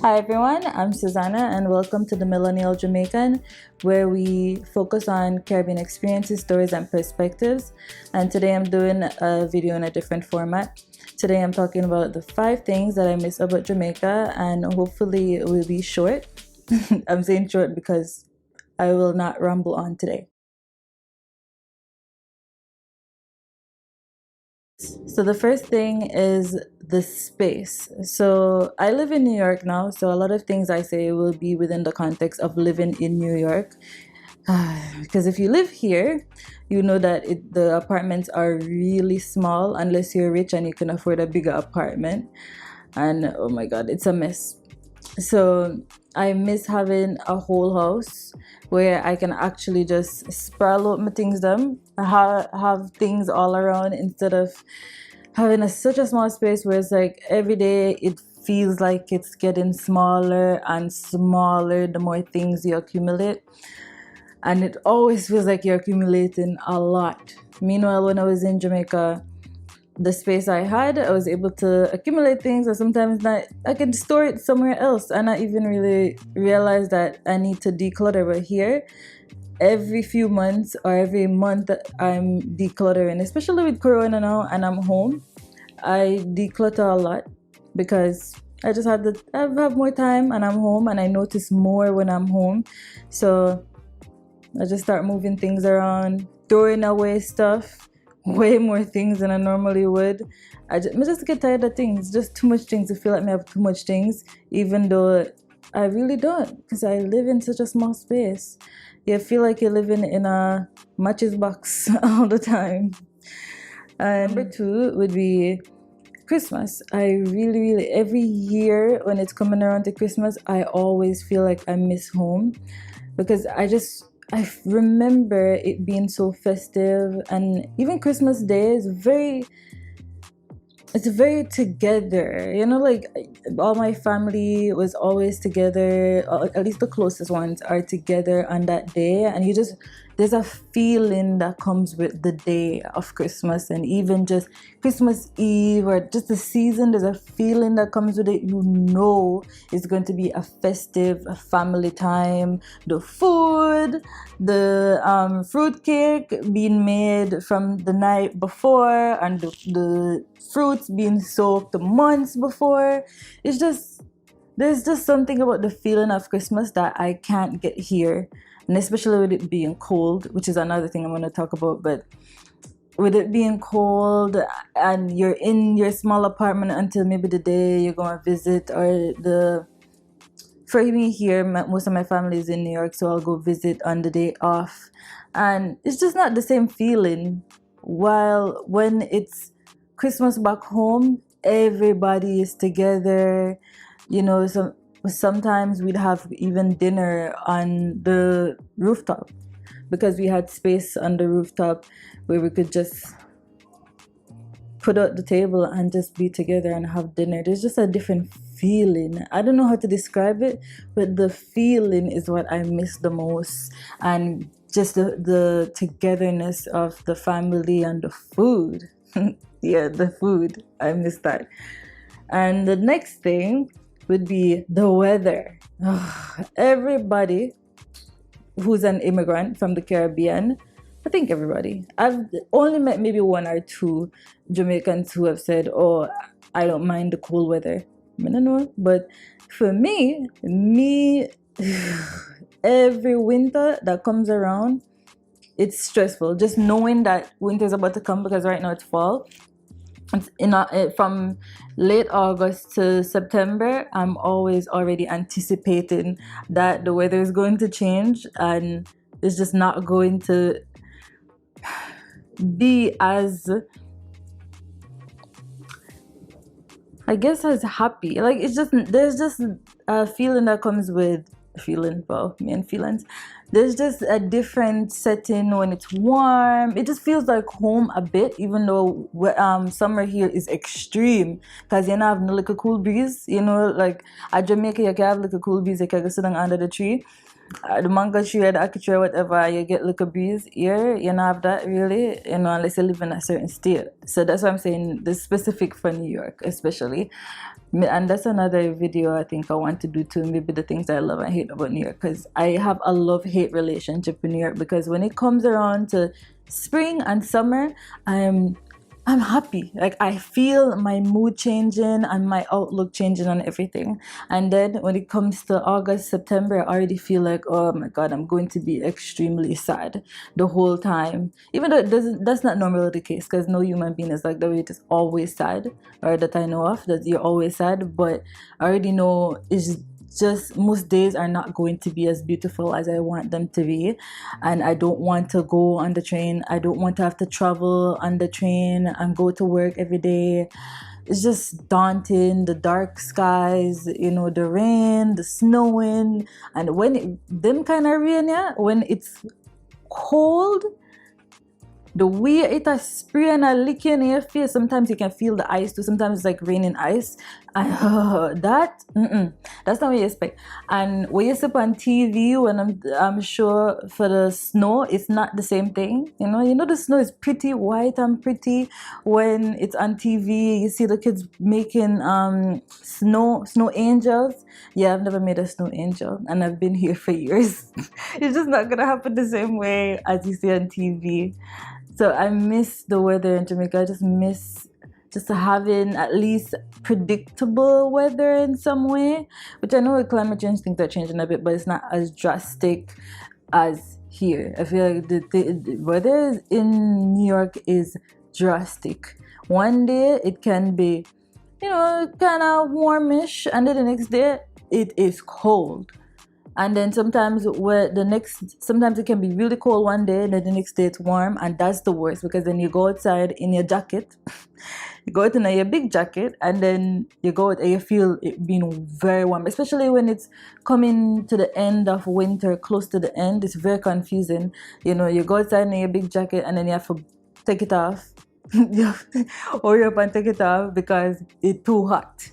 Hi everyone, I'm Susanna and welcome to the Millennial Jamaican, where we focus on Caribbean experiences, stories, and perspectives. And today I'm doing a video in a different format. Today I'm talking about the 5 things that I miss about Jamaica, and hopefully it will be short. I'm saying short because I will not ramble on today. So the first thing is the space. So I live in New York now, so a lot of things I say will be within the context of living in New York. Because if you live here, you know that the apartments are really small unless you're rich and you can afford a bigger apartment. And oh my God, it's a mess. So I miss having a whole house where I can actually just sprawl out my things them, have things all around instead of having such a small space where it's like every day it feels like it's getting smaller and smaller the more things you accumulate. And it always feels like you're accumulating a lot. Meanwhile, when I was in Jamaica, the space I had, I was able to accumulate things, or sometimes not, I can store it somewhere else and not even really realize that I need to declutter. But here, every few months or every month, I'm decluttering, especially with Corona now and I'm home. I declutter a lot because I just I have more time and I'm home, and I notice more when I'm home. So I just start moving things around, throwing away stuff, way more things than I normally would. I just get tired of things, just too much things to feel like I have too much things, even though I really don't, because I live in such a small space. You feel like you're living in a matches box all the time. Number 2 would be Christmas. I really, every year when it's coming around to Christmas, I always feel like I miss home because I remember it being so festive, and even Christmas Day is it's very together, like all my family was always together, or at least the closest ones are together on that day, and there's a feeling that comes with the day of Christmas, and even just Christmas Eve or just the season, there's a feeling that comes with it. It's going to be a festive, a family time. The food, the fruit cake being made from the night before, and the fruits being soaked months before. There's just something about the feeling of Christmas that I can't get here, and especially with it being cold, which is another thing I'm going to talk about. But with it being cold and you're in your small apartment until maybe the day you're going to visit, or for me here, most of my family is in New York, so I'll go visit on the day off, and it's just not the same feeling. While when it's Christmas back home, everybody is together. Sometimes we'd have even dinner on the rooftop because we had space on the rooftop where we could just put out the table and just be together and have dinner. There's just a different feeling. I don't know how to describe it, but the feeling is what I miss the most. And just the togetherness of the family and the food. Yeah, the food. I miss that. And the next thing would be the weather. Everybody who's an immigrant from the Caribbean, I think everybody. I've only met maybe 1 or 2 Jamaicans who have said, "Oh, I don't mind the cold weather." I don't know, but for me, every winter that comes around, it's stressful. Just knowing that winter is about to come, because right now it's fall. From late August to September, I'm always already anticipating that the weather is going to change and it's just not going to be as, I guess, as happy. Like, there's just a feeling that comes with me and feelings. There's just a different setting when it's warm. It just feels like home a bit, even though summer here is extreme because you have no like a cool breeze. Like at Jamaica, you can have like a cool breeze. You can go sit down under the tree. The mango tree or the ackee tree or whatever, you get like a breeze here, you don't have that really, unless you live in a certain state. So that's why I'm saying this specific for New York, especially. And that's another video I think I want to do too. Maybe the things I love and hate about New York, because I have a love-hate relationship with New York. Because when it comes around to spring and summer, I'm I'm happy. Like I feel my mood changing and my outlook changing on everything. And then when it comes to August, September, I already feel like, oh my God, I'm going to be extremely sad the whole time. Even though it doesn't, that's not normally the case, because no human being is like that way. It is always sad, or that I know of, that you're always sad. But I already know it's just most days are not going to be as beautiful as I want them to be. And I don't want to go on the train. I don't want to have to travel on the train and go to work every day. It's just daunting. The dark skies, the rain, the snowing. And when them kind of rain, yeah, when it's cold, the way it a spray and a lick in your face, sometimes you can feel the ice too. Sometimes it's like raining ice. And that's not what you expect. And when you see on TV, when I'm sure for the snow, it's not the same thing. The snow is pretty white and pretty when it's on TV. You see the kids making snow angels. Yeah, I've never made a snow angel, and I've been here for years. It's just not gonna happen the same way as you see on TV. So I miss the weather in Jamaica. I just miss just having at least predictable weather in some way, which I know with climate change things are changing a bit, but it's not as drastic as here. I feel like the weather in New York is drastic. One day it can be, kind of warmish, and then the next day it is cold. And then sometimes sometimes it can be really cold one day, and then the next day it's warm, and that's the worst, because then you go outside in your jacket, you go out in your big jacket, and then you go out and you feel it being very warm, especially when it's coming to the end of winter, close to the end. It's very confusing. You go outside in your big jacket, and then you have to take it off. You have to hurry up and take it off because it's too hot.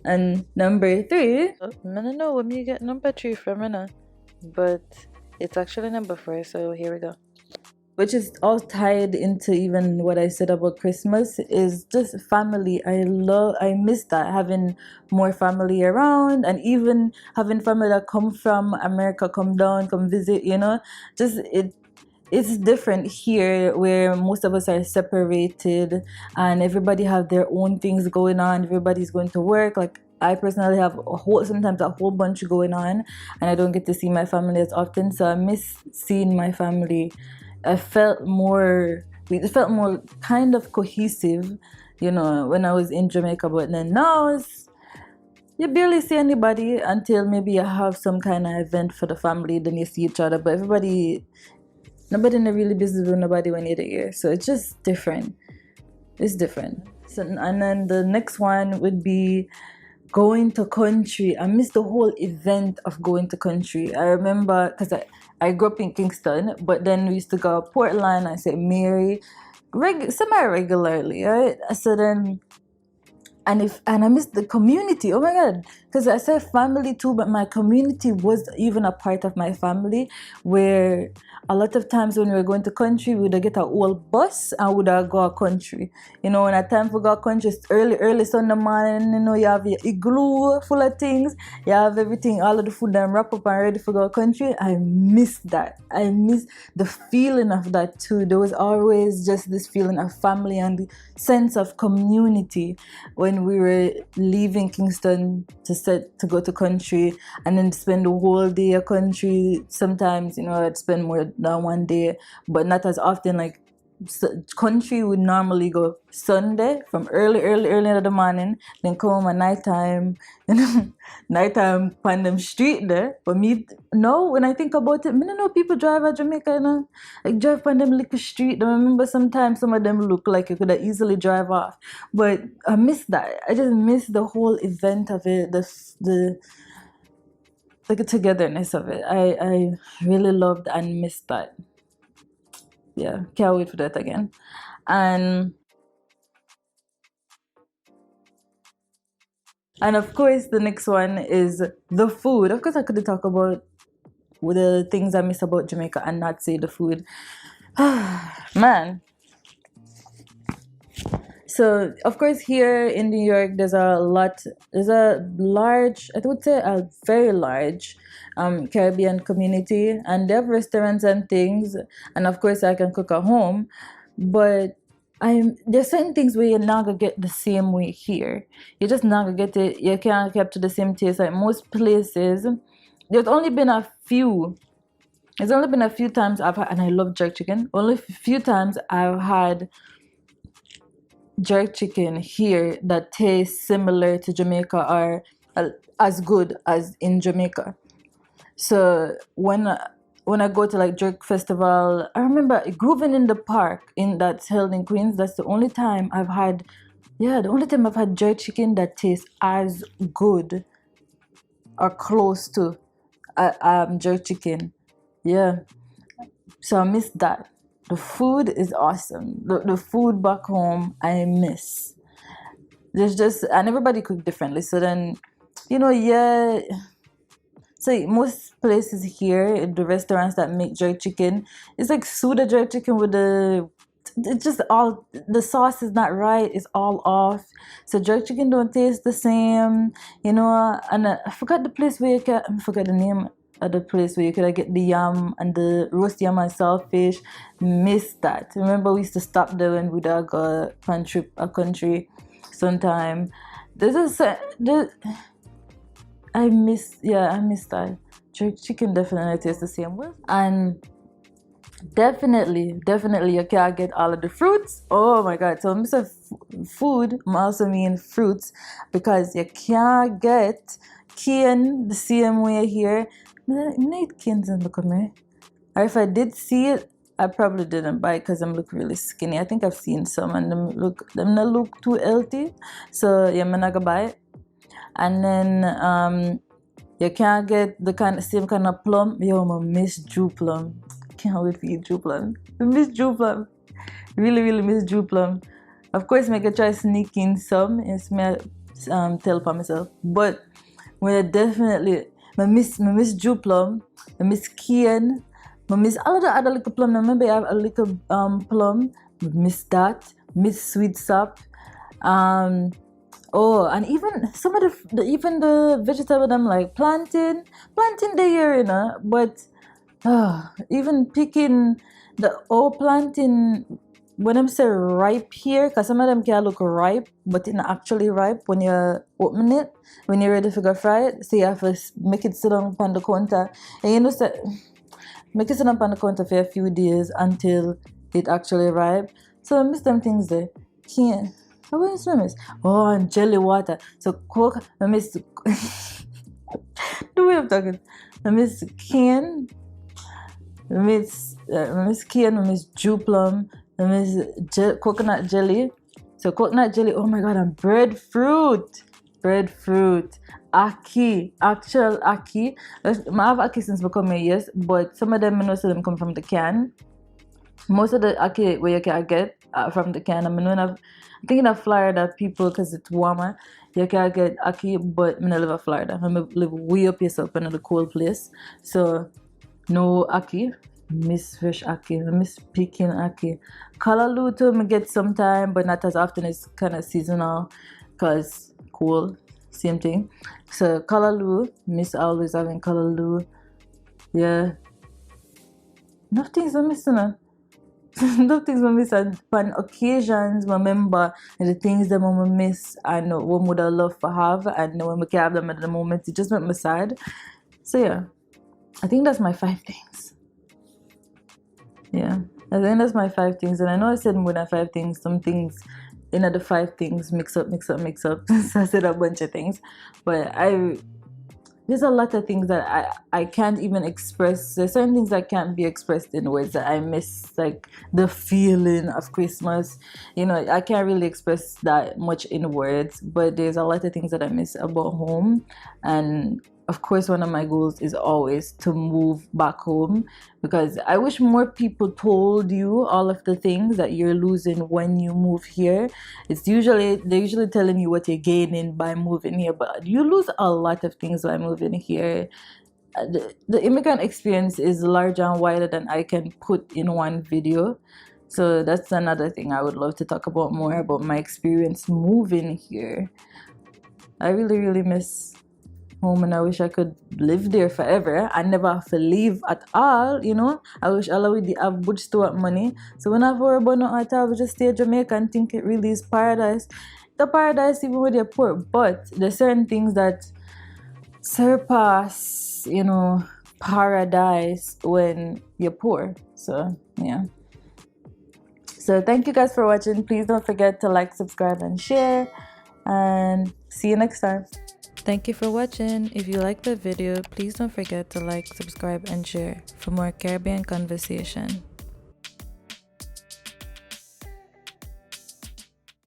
And number 3, I don't know when you get number 3 from, but it's actually number 4, so here we go. Which is all tied into even what I said about Christmas, is just family. I miss that, having more family around, and even having family that come from America, come down, come visit, just it's different here, where most of us are separated and everybody have their own things going on. Everybody's going to work. Like I personally have sometimes a whole bunch going on, and I don't get to see my family as often, so I miss seeing my family. It felt more kind of cohesive, when I was in Jamaica. But then now you barely see anybody until maybe you have some kind of event for the family, then you see each other. But nobody not really busy with nobody when you're there. So it's just different. It's different. So, and then the next one would be going to country. I miss the whole event of going to country. I remember, because I grew up in Kingston, but then we used to go to Portland and St. Mary semi-regularly, right? So then, and I miss the community. Oh my God, because I said family too, but my community was even a part of my family, where a lot of times when we were going to country, we would get a whole bus and would go a country. When a time for go country, it's early Sunday morning, you have your igloo full of things, you have everything, all of the food and wrap up and ready for go country. I miss that. I miss the feeling of that too. There was always just this feeling of family and the sense of community when we were leaving Kingston to go to country, and then spend the whole day at country. Sometimes I'd spend more than one day, but not as often. Like country would normally go Sunday from early in the morning, then come home at nighttime, nighttime on them street there. But me, no, when I think about it, I don't know people drive at Jamaica, like drive on them little street. I remember sometimes some of them look like you could have easily drive off. But I miss that. I just miss the whole event of it, the like the togetherness of it. I really loved and missed that. Yeah, can't wait for that again. And of course the next one is the food. Of course I could talk about the things I miss about Jamaica and not say the food. Man. So of course here in New York there's a large, I would say a very large Caribbean community, and they have restaurants and things, and of course I can cook at home, but there's certain things where you're not gonna get the same way here. You're just not gonna get it. You can't get to the same taste like most places. There's only been a few. There's only been a few times I've had, and I love jerk chicken. Only a few times I've had jerk chicken here that tastes similar to Jamaica or as good as in Jamaica. So when I go to like jerk festival, I remember Grooving in the Park that's held in Queens. That's the only time I've had, jerk chicken that tastes as good or close to jerk chicken. Yeah. So I miss that. The food is awesome. The food back home I miss. And everybody cook differently. So then, yeah. So most places here, the restaurants that make jerk chicken, it's like Suda jerk chicken with it's just all, the sauce is not right. It's all off. So jerk chicken don't taste the same, And I forgot the place where I forgot the name of the place where you could get the yam and the roast yam and saltfish. Miss that. Remember we used to stop there when we'd go on trip a country sometime. I miss that. Jerk chicken definitely tastes the same way. And definitely you can't get all of the fruits. Oh my god. So Mr. Food also mean fruits, because you can't get cane the same way here. I need canes in the come. Or if I did see it, I probably didn't buy it because I'm look really skinny. I think I've seen some and them not look too healthy. So yeah, I'm not gonna buy it. And then you can't get the same kind of plum. Yo, I miss Jew plum. Can't wait to eat Jew plum. I miss Jew plum. Really miss Jew plum. Of course, I can try sneaking some. It's me tell for myself. But I miss Jew plum. I miss cane. I miss all of the other little plum. Maybe I have a little plum. I miss that. Miss sweet sap. Oh, and even some of the vegetable I'm like plantain they here, but even picking the old plantain when I'm say ripe here, because some of them can look ripe, but it's not actually ripe when you open it, when you're ready to go fry it. So you have to make it sit on the counter, and make it sit on the counter for a few days until it actually ripe. So I miss them things there. Can't. I wouldn't miss. Oh, and jelly water. So Coke, I miss the way I'm talking. I miss cane. I miss cane. I miss Jew plum. I miss coconut jelly. So coconut jelly. Oh my god! And breadfruit. Aki. Actual aki. I have aki since becoming yes, but some of them most of them come from the can. Most of the aki where you can get from the can. I'm thinking of Florida people because it's warmer. You can get aki, but I live in Florida. I live way up yourself in a cold place. So no aki. Miss fresh aki. I miss picking aki. Callaloo too, I get sometime, but not as often. It's kind of seasonal because cool. Same thing. So callaloo, miss always having callaloo. Yeah. Enough things I'm missing. Enough things I miss, and on occasions I remember the things that I miss and what would I love to have, and when we can have them at the moment, it just makes me sad. So yeah, I think that's my 5 things. Yeah, I think that's my 5 things, and I know I said more than 5 things. Some things in the 5 things mix up. So I said a bunch of things, but there's a lot of things that I can't even express. There's certain things that can't be expressed in words that I miss, like the feeling of Christmas. I can't really express that much in words, but there's a lot of things that I miss about home. And of course, one of my goals is always to move back home, because I wish more people told you all of the things that you're losing when you move here. They're usually telling you what you're gaining by moving here, but you lose a lot of things by moving here. the immigrant experience is larger and wider than I can put in one video. So that's another thing I would love to talk about more about my experience moving here. I really, really miss home and I wish I could live there forever. I never have to leave at all, you know. I wish all would have good steward money. So when I have worry about nothing at all, we just stay in Jamaica and think it really is paradise. The paradise even when you're poor. But there's certain things that surpass, you know, paradise when you're poor. So yeah. So thank you guys for watching. Please don't forget to like, subscribe, and share. And see you next time. Thank you for watching. If you liked the video, please don't forget to like, subscribe, and share for more Caribbean conversation.